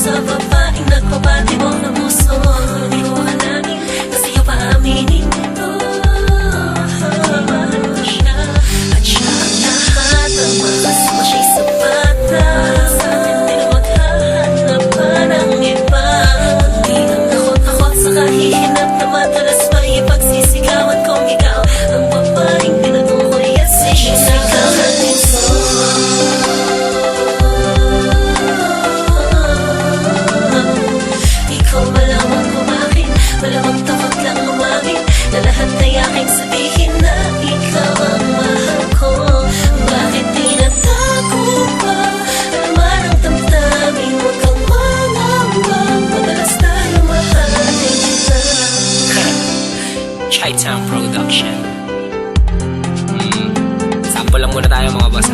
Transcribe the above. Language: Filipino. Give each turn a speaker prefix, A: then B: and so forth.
A: sa babaeng nagpapati mo ng puso. Hindi ko akalain na sa'yo pa aminin. Mahal ko siya at siya ang lahat. Ang makasama siya'y sapat na sa akin din ako hahanap pa ng iba. Hindi lang takot sa kahihinap na madalas may pagsisigawan kong ikaw ang babaeng pinatukoy at sisigaw ng puso. Ikaw malamang kumakin, malamang takot lang umamin na lahat ay aking sabihin na ikaw ang mahal ko. Bakit di natago pa? Alaman ang damdamin, huwag kang mangamba. Madalas tayo mahalin kita.
B: Chi-Town Production. Sample lang muna tayo mga boss.